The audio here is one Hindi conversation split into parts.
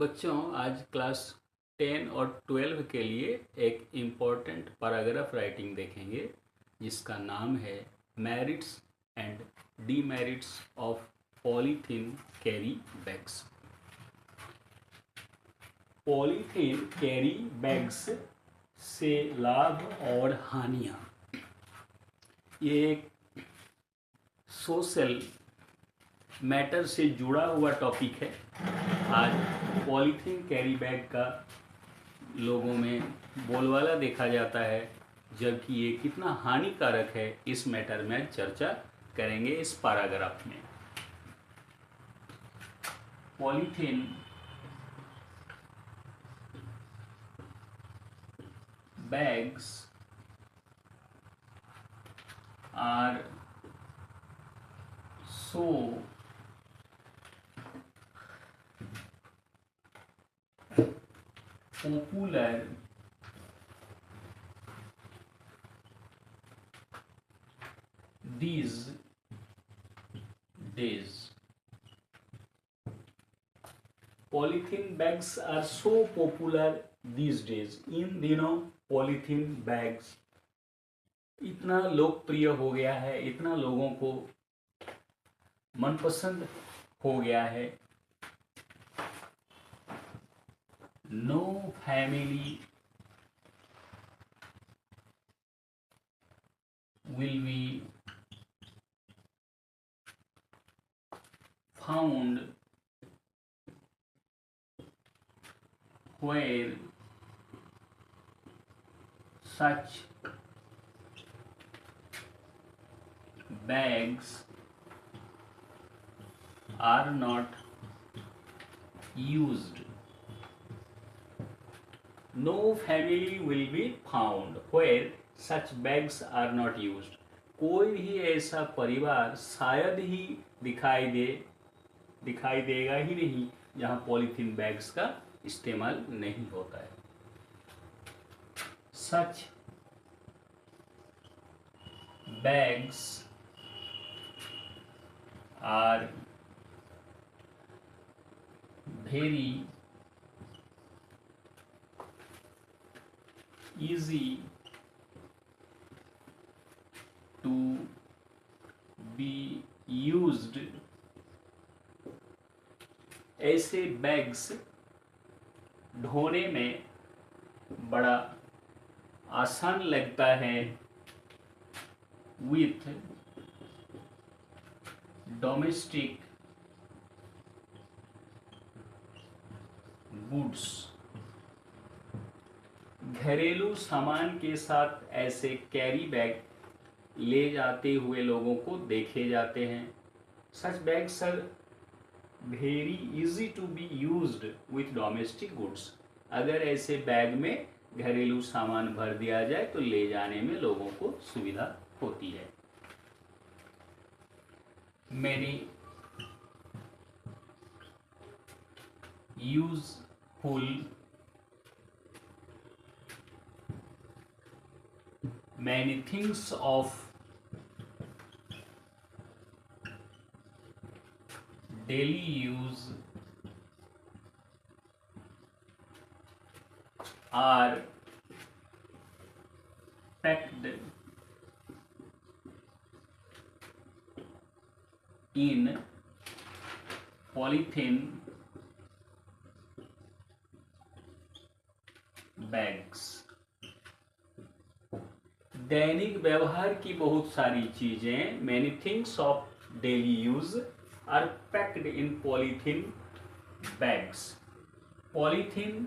बच्चों, आज क्लास 10 और 12 के लिए एक इम्पोर्टेंट पैराग्राफ राइटिंग देखेंगे जिसका नाम है merits and demerits of polythene carry bags. Polythene carry bags से लाभ और हानियाँ, ये एक सोशल मैटर से जुड़ा हुआ टॉपिक है। आज पॉलीथीन कैरी बैग का लोगों में बोलबाला देखा जाता है, जबकि ये कितना हानिकारक है इस मैटर में चर्चा करेंगे इस पैराग्राफ में। Polythene bags are so popular these days. Polythene bags are so popular these days. इन दिनों पॉलीथीन बैग्स इतना लोकप्रिय हो गया है, इतना लोगों को मनपसंद हो गया है। No family will be found where such bags are not used. No family will be found where such bags are not used. कोई भी ऐसा परिवार शायद ही दिखाई देगा ही नहीं जहाँ पॉलीथीन बैग्स का इस्तेमाल नहीं होता है। Such bags are very easy to be used. ऐसे बैग्स ढोने में बड़ा आसान लगता है। विथ डोमेस्टिक गुड्स, घरेलू सामान के साथ ऐसे कैरी बैग ले जाते हुए लोगों को देखे जाते हैं। Such bags are very easy to be used with domestic goods. अगर ऐसे बैग में घरेलू सामान भर दिया जाए तो ले जाने में लोगों को सुविधा होती है। मेरी useful many things of daily use are packed in polythene bags. दैनिक व्यवहार की बहुत सारी चीजें, many things of daily use are packed in polythene bags. Polythene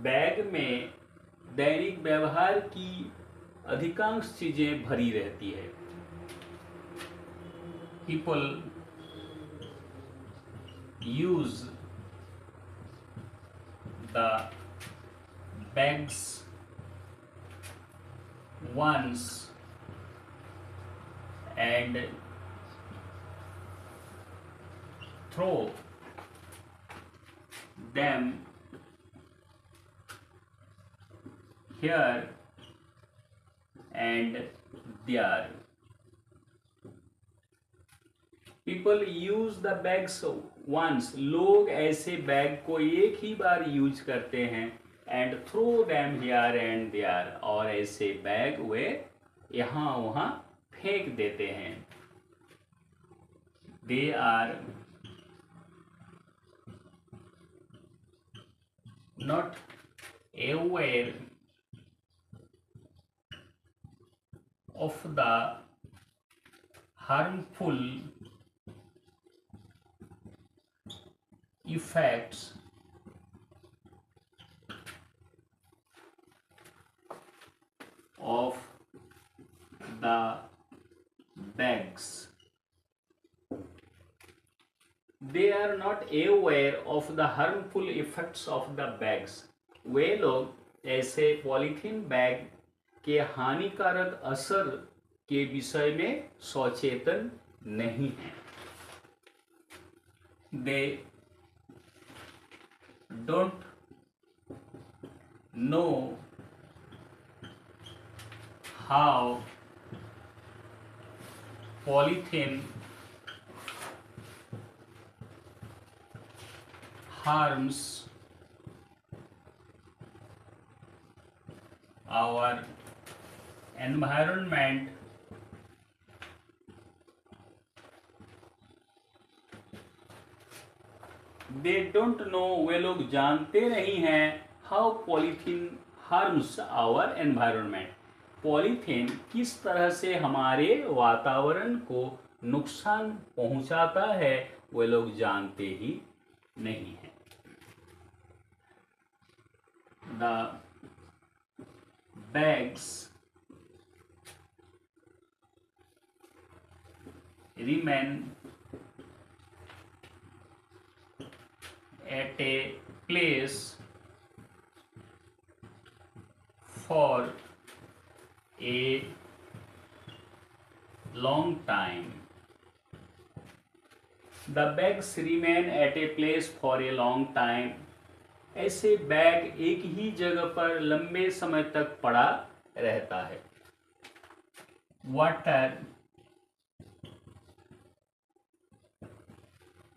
bag में दैनिक व्यवहार की अधिकांश चीजें भरी रहती है। People use the bags once and throw them here and there. People use the bags once, लोग ऐसे बैग को एक ही बार यूज करते हैं, and throw them here and there, और ऐसे बैग वे यहाँ वहाँ फेंक देते हैं। They are not aware of the harmful effects of the bags. They are not aware of the harmful effects of the bags. वे लोग ऐसे पॉलीथीन बैग के हानिकारक असर के विषय में सचेतन नहीं है। They don't know how polythene harms our environment they don't know, वे लोग जानते नहीं हैं, how polythene harms our environment, polythene किस तरह से हमारे वातावरण को नुकसान पहुंचाता है, वे लोग जानते ही नहीं हैं। The bags remain at a place for a long time. The bags remain at a place for a long time. ऐसे बैग एक ही जगह पर लंबे समय तक पड़ा रहता है। Water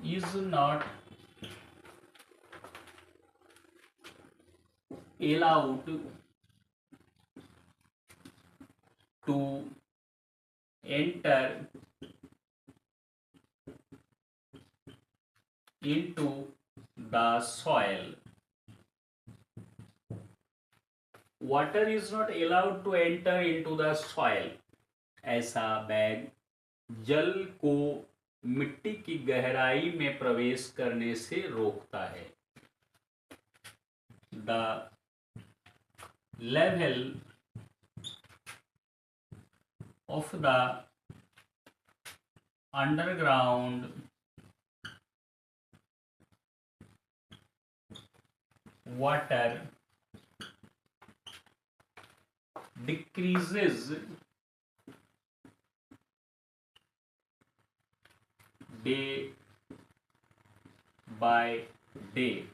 is not allowed to enter into the soil. Water is not allowed to enter into the soil. ऐसा बैग जल को मिट्टी की गहराई में प्रवेश करने से रोकता है। The level of the underground water decreases day by day.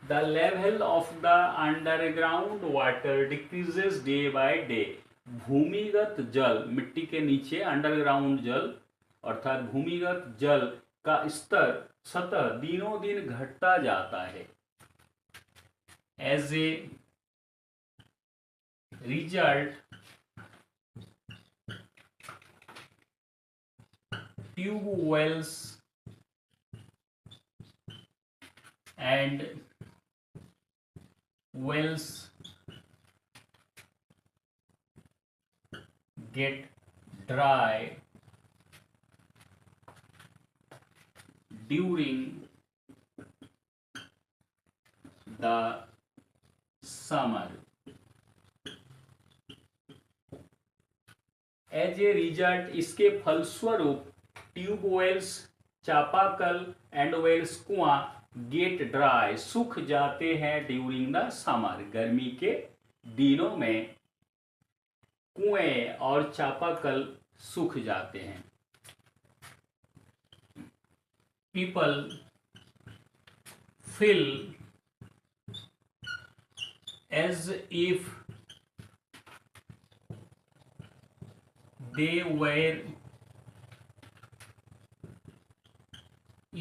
The level of the underground water decreases day by day. भूमिगत जल, मिट्टी के नीचे अंडरग्राउंड जल अर्थात भूमिगत जल का स्तर सतह दिनों दिन घटता जाता है। As a result, tube wells and wells get dry during the summer. As a result, इसके फलस्वरूप ट्यूब वेल्स, चापाकल एंड वेल्स, कुआं गेट ड्राई, सूख जाते हैं ड्यूरिंग द समर, गर्मी के दिनों में कुएं और चापाकल सूख जाते हैं। People feel as if they were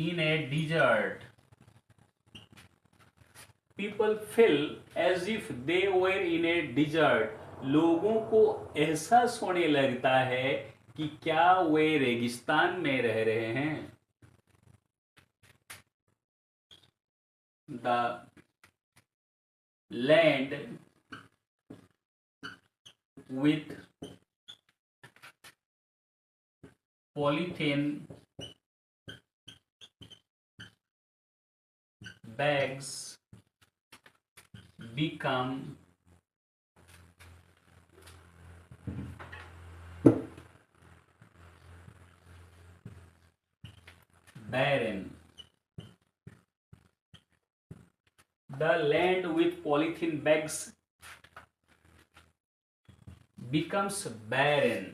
in a desert. People feel as if they were in a desert. लोगों को एहसास होने लगता है कि क्या वे रेगिस्तान में रह रहे हैं. The land with polythene bags become barren. The land with polythene bags becomes barren.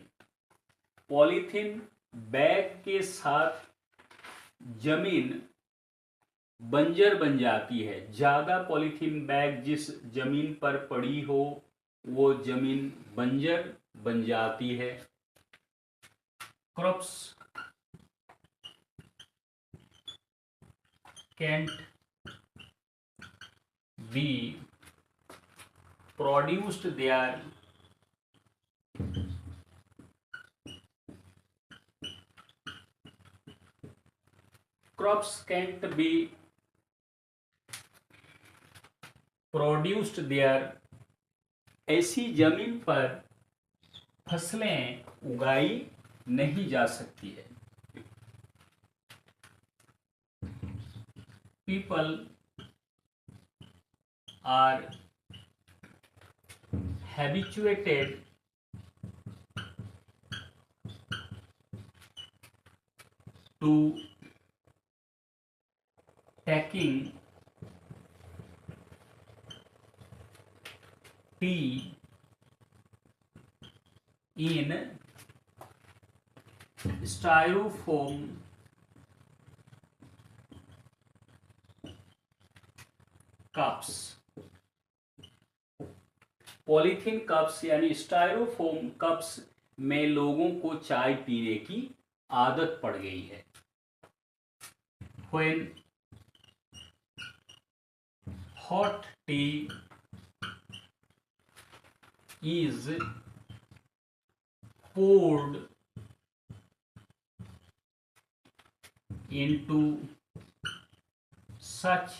Polythene bag के साथ जमीन बंजर बन जाती है. ज्यादा पॉलीथीन बैग जिस जमीन पर पड़ी हो वो जमीन बंजर बन जाती है. Crops can't be produced there. Crops can't be produced there. ऐसी जमीन पर फसलें उगाई नहीं जा सकती है. People are habituated to taking tea in styrofoam cups. Polythene cups यानी स्टायरोफोम कप्स में लोगों को चाय पीने की आदत पड़ गई है. When hot tea is poured into such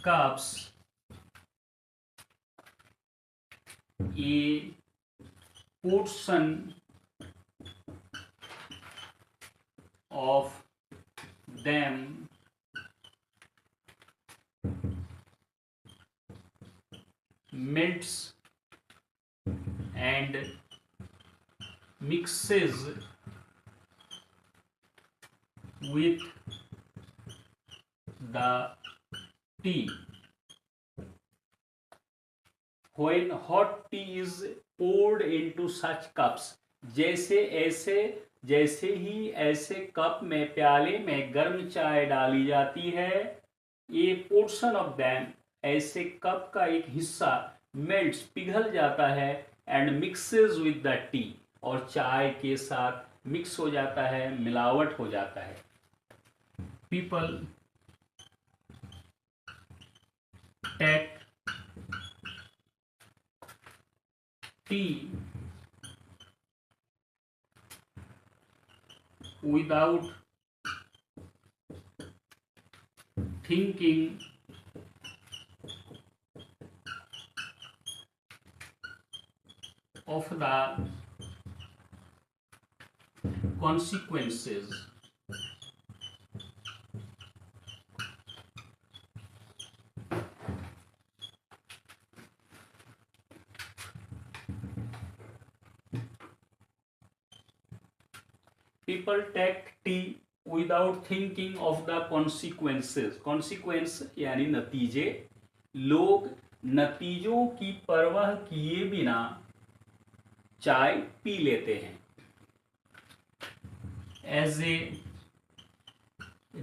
cups, a portion of them melts and mixes with the tea. When hot tea is poured into such cups, जैसे ही ऐसे कप में प्याले में गर्म चाय डाली जाती है, ये पोर्शन ऑफ दैम ऐसे कप का एक हिस्सा मेल्ट्स पिघल जाता है and mixes with the T और चाय के साथ मिक्स हो जाता है, मिलावट हो जाता है. People take tea without thinking of the consequences. People take tea without thinking of the consequences. Consequence यानी नतीजे. लोग नतीजों की परवाह किए बिना चाय पी लेते हैं. As a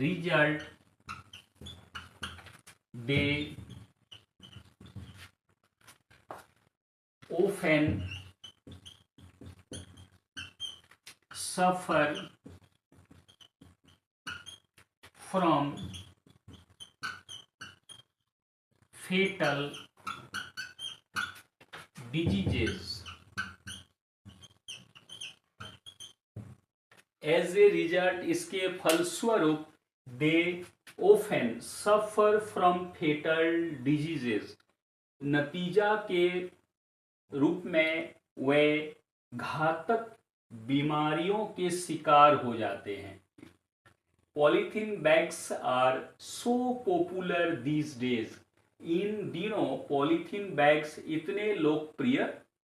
result, they often suffer from fatal diseases. As a result, इसके फलस्वरूप they often suffer from fatal diseases, नतीजा के रूप में वे घातक बीमारियों के शिकार हो जाते हैं। Polythene bags are so popular these days, इन दिनों पॉलीथीन बैग्स इतने लोकप्रिय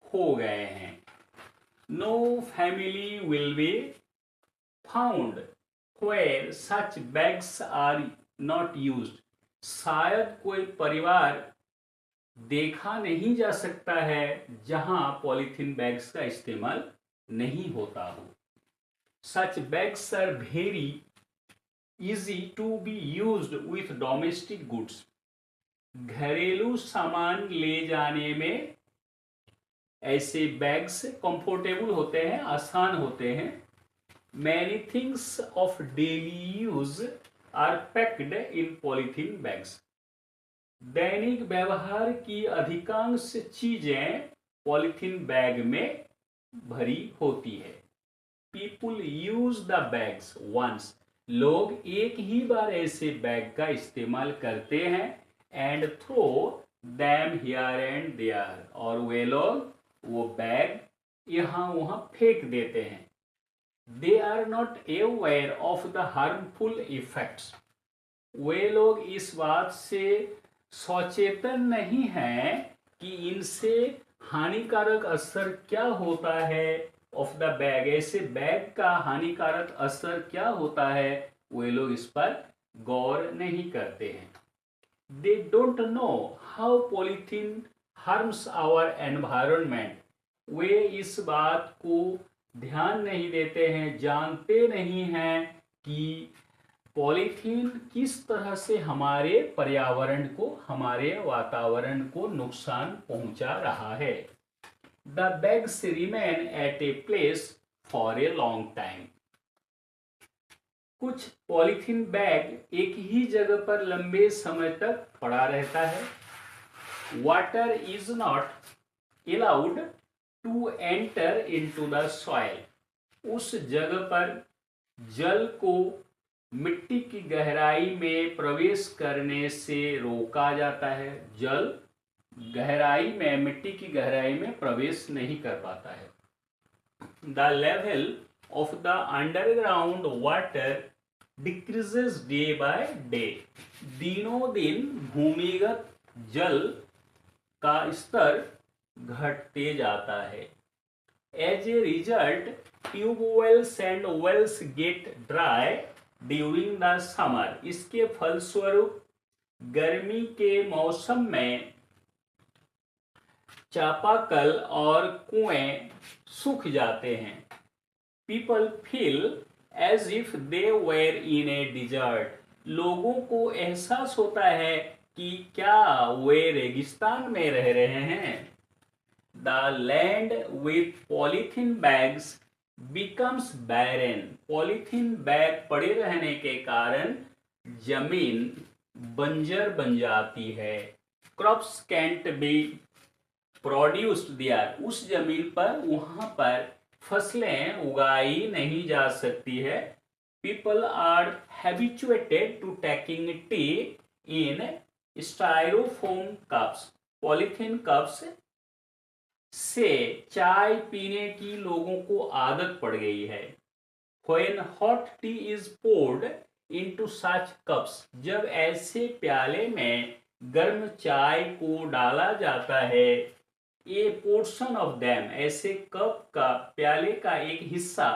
हो गए हैं। No family will be found where such bags are not used, शायद कोई परिवार देखा नहीं जा सकता है जहां पॉलीथीन बैग्स का इस्तेमाल नहीं होता हो। Such bags are very easy to be used with domestic goods, घरेलू सामान ले जाने में ऐसे बैग्स कंफर्टेबल होते हैं, आसान होते हैं। Many things of daily use are packed in polythene bags. दैनिक व्यवहार की अधिकांश चीजें पॉलीथीन बैग में भरी होती है। People use the bags once. लोग एक ही बार ऐसे बैग का इस्तेमाल करते हैं and throw them here and there. और वे लोग वो बैग यहाँ वहाँ फेंक देते हैं। They are not aware of the harmful effects. वे लोग इस बात से सचेतन नहीं हैं कि इनसे हानिकारक असर क्या होता है। ऑफ द बैग, ऐसे बैग का हानिकारक असर क्या होता है, वे लोग इस पर गौर नहीं करते हैं। They don't know how polythene harms our environment. वे इस बात को ध्यान नहीं देते हैं, जानते नहीं हैं कि पॉलीथीन किस तरह से हमारे पर्यावरण को, हमारे वातावरण को नुकसान पहुंचा रहा है। The bags remain at a place for a long time. कुछ पॉलीथीन बैग एक ही जगह पर लंबे समय तक पड़ा रहता है। Water is not allowed to enter into the soil, उस जगह पर जल को मिट्टी की गहराई में प्रवेश करने से रोका जाता है। जल गहराई में, मिट्टी की गहराई में प्रवेश नहीं कर पाता है। The level of the underground water decreases day by day, दिनों दिन भूमिगत जल का स्तर घटते जाता है। As a result tubewells and wells get dry during the summer, इसके फलस्वरूप गर्मी के मौसम में चापाकल और कुएं सूख जाते हैं। People feel as if they were in a desert, लोगों को एहसास होता है कि क्या वे रेगिस्तान में रह रहे हैं। The land with polythene bags becomes barren. Polythene bag पड़े रहने के कारण जमीन बंजर बन जाती है। Crops can't be produced there. उस जमीन पर, वहां पर फसलें उगाई नहीं जा सकती है। People are habituated to taking tea in styrofoam cups. Polythene cups से चाय पीने की लोगों को आदत पड़ गई है। When hot tea is poured into such cups, जब ऐसे प्याले में गर्म चाय को डाला जाता है, a portion of them, ऐसे कप का, प्याले का एक हिस्सा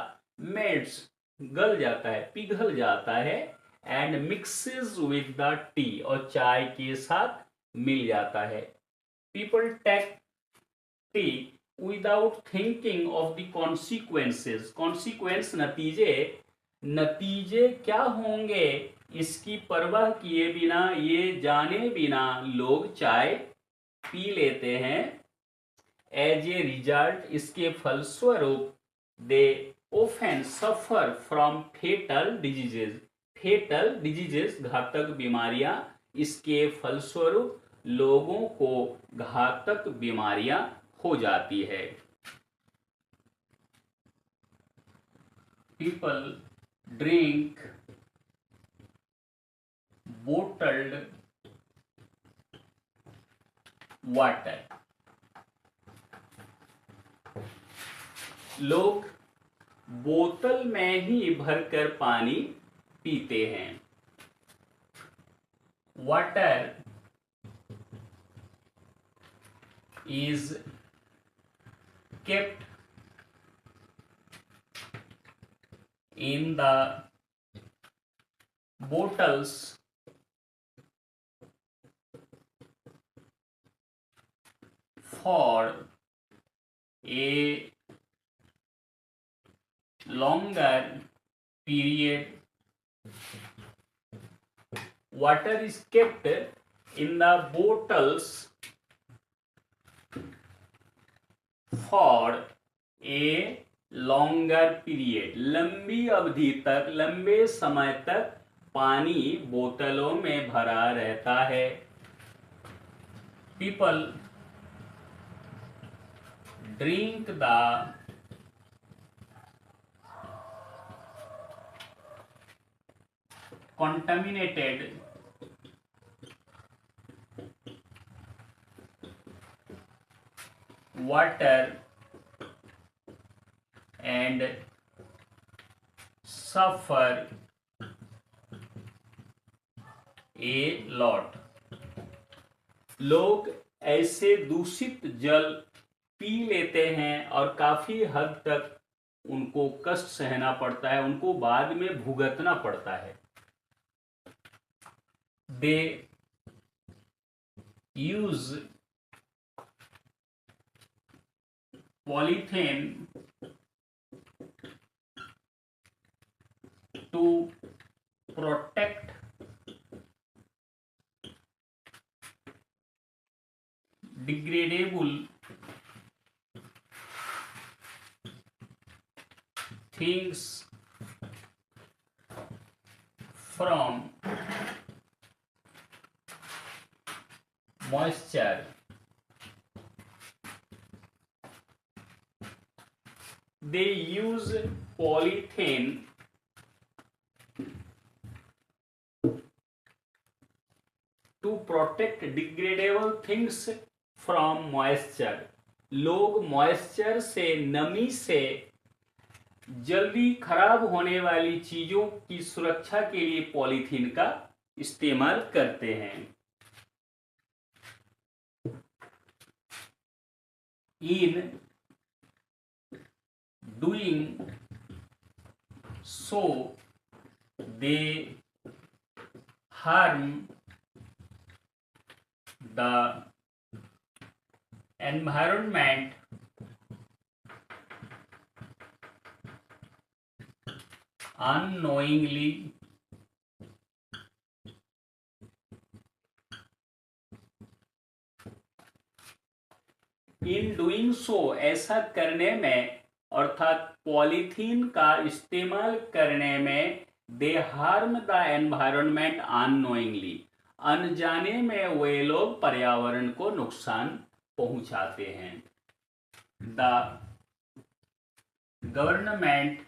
melts, गल जाता है, पिघल जाता है, and mixes with the tea, और चाय के साथ मिल जाता है। People take tea without thinking of the consequences. Consequence नतीजे, नतीजे क्या होंगे इसकी परवाह किए बिना, ये जाने बिना लोग चाय पी लेते हैं। एज ए रिजल्ट, इसके फलस्वरूप they often suffer from fatal diseases. Fatal diseases, घातक बीमारियां, इसके फलस्वरूप लोगों को घातक बीमारियां हो जाती है। पीपल ड्रिंक bottled वाटर, लोग बोतल में ही भरकर पानी पीते हैं। Water is kept in the bottles for a longer period. Water is kept in the bottles for a longer period. लंबी अवधि तक, लंबे समय तक पानी बोतलों में भरा रहता है। People drink the contaminated water and suffer a lot. लोग ऐसे दूषित जल पी लेते हैं और काफी हद तक उनको कष्ट सहना पड़ता है, उनको बाद में भुगतना पड़ता है। They use polythene to protect degradable things from moisture. They use polythene to protect degradable things from moisture. लोग मॉइस्चर से, नमी से जल्दी खराब होने वाली चीजों की सुरक्षा के लिए पॉलीथीन का इस्तेमाल करते हैं। In doing so, they harm the environment unknowingly. In doing so, ऐसा करने में, अर्थात पॉलीथीन का इस्तेमाल करने में, they harm the environment unknowingly, अनजाने में वे लोग पर्यावरण को नुकसान पहुंचाते हैं। The government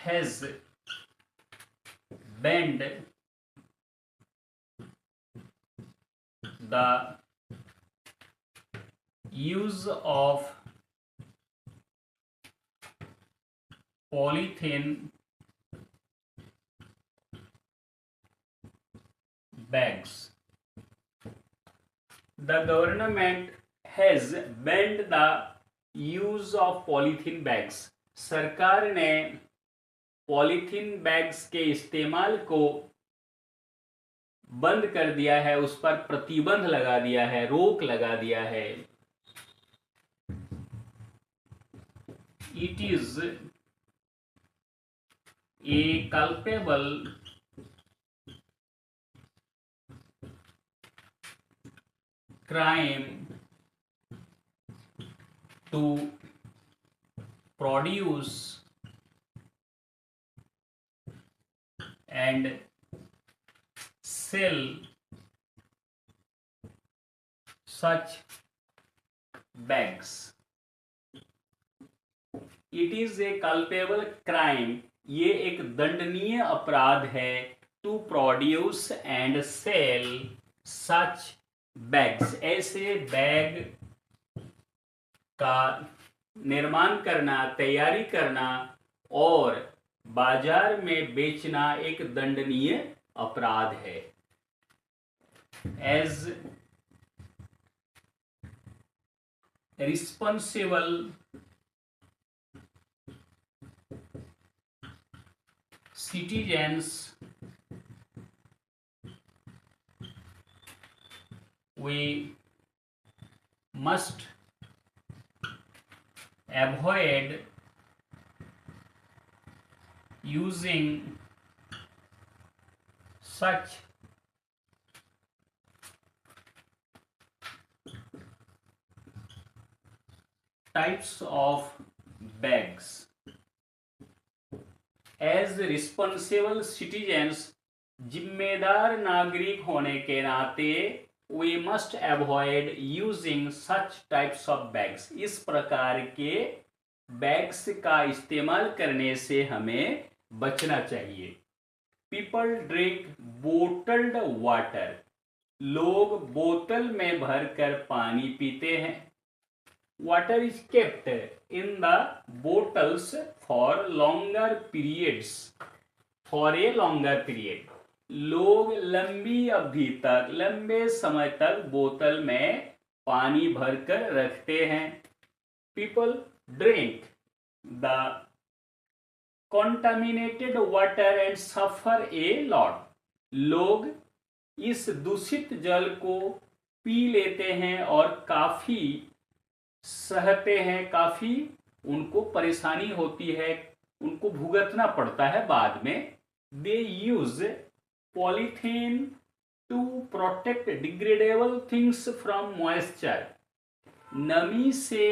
has banned the use of polythene bags. The government has banned the use of polythene bags. सरकार ने पॉलीथीन बैग्स के इस्तेमाल को बंद कर दिया है, उस पर प्रतिबंध लगा दिया है, रोक लगा दिया है। It is a culpable crime to produce and sell such bags. It is a culpable crime. ये एक दंडनीय अपराध है to produce and sell such bags. ऐसे बैग का निर्माण करना, तैयारी करना और बाजार में बेचना एक दंडनीय अपराध है. As responsible citizens, we must avoid using such types of bags. As responsible citizens, जिम्मेदार नागरिक होने के नाते we must avoid using such types of bags. इस प्रकार के बैग्स का इस्तेमाल करने से हमें बचना चाहिए. People drink bottled water. लोग बोतल में भरकर पानी पीते हैं. Water is kept in the bottles for longer periods. For a longer period. लोग लंबी अवधि तक, लंबे समय तक बोतल में पानी भरकर रखते हैं. People drink the contaminated water and suffer a lot. लोग इस दूषित जल को पी लेते हैं और काफी सहते हैं, काफी उनको परेशानी होती है, उनको भुगतना पड़ता है बाद में. They use polythene to protect degradable things from moisture. नमी से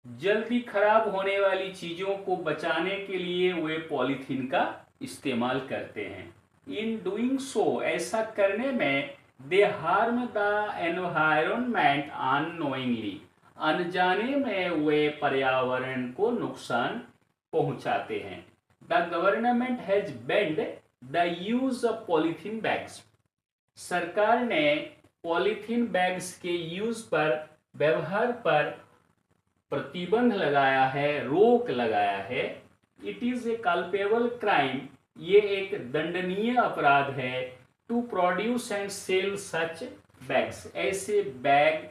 जल्दी खराब होने वाली चीजों को बचाने के लिए वे पॉलीथीन का इस्तेमाल करते हैं. इन डूइंग सो, ऐसा करने में, they harm the environment unknowingly, अनजाने में वे पर्यावरण को नुकसान पहुंचाते हैं. The government has banned the use of polythene bags. सरकार ने पॉलीथीन बैग्स के यूज पर, व्यवहार पर प्रतिबंध लगाया है, रोक लगाया है. It is a culpable crime. ये एक दंडनीय अपराध है. To produce and sell such bags. ऐसे बैग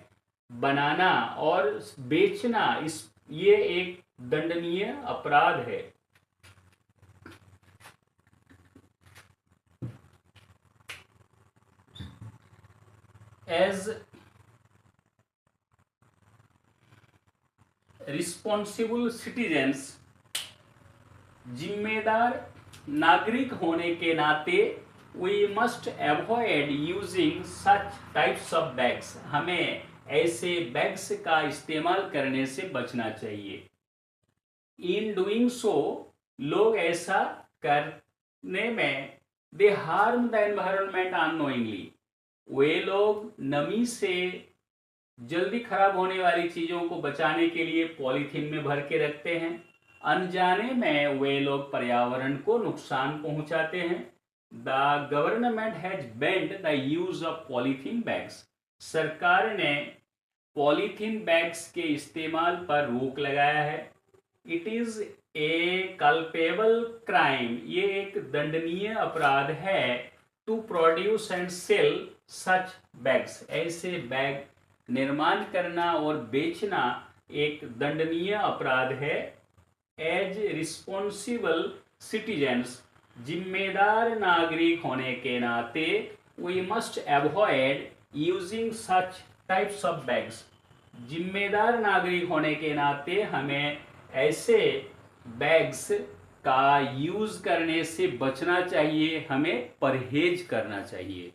बनाना और बेचना, ये एक दंडनीय अपराध है. एज रिस्पॉन्सिबल सिटीजन्स, जिम्मेदार नागरिक होने के नाते we must avoid using such types of bags. हमें ऐसे बैग्स का इस्तेमाल करने से बचना चाहिए. इन डूइंग सो, लोग ऐसा करने में, they harm the environment unknowingly, वे लोग नमी से जल्दी खराब होने वाली चीजों को बचाने के लिए पॉलीथीन में भर के रखते हैं. अनजाने में वे लोग पर्यावरण को नुकसान पहुंचाते हैं. The government has banned the use of polythene bags. सरकार ने पॉलीथीन बैग्स के इस्तेमाल पर रोक लगाया है. It is a culpable crime. ये एक दंडनीय अपराध है. To produce and sell such bags. ऐसे बैग निर्माण करना और बेचना एक दंडनीय अपराध है. एज रिस्पॉन्सिबल सिटीजन्स, जिम्मेदार नागरिक होने के नाते we must avoid using such types of bags. जिम्मेदार नागरिक होने के नाते हमें ऐसे बैग्स का यूज करने से बचना चाहिए, हमें परहेज करना चाहिए.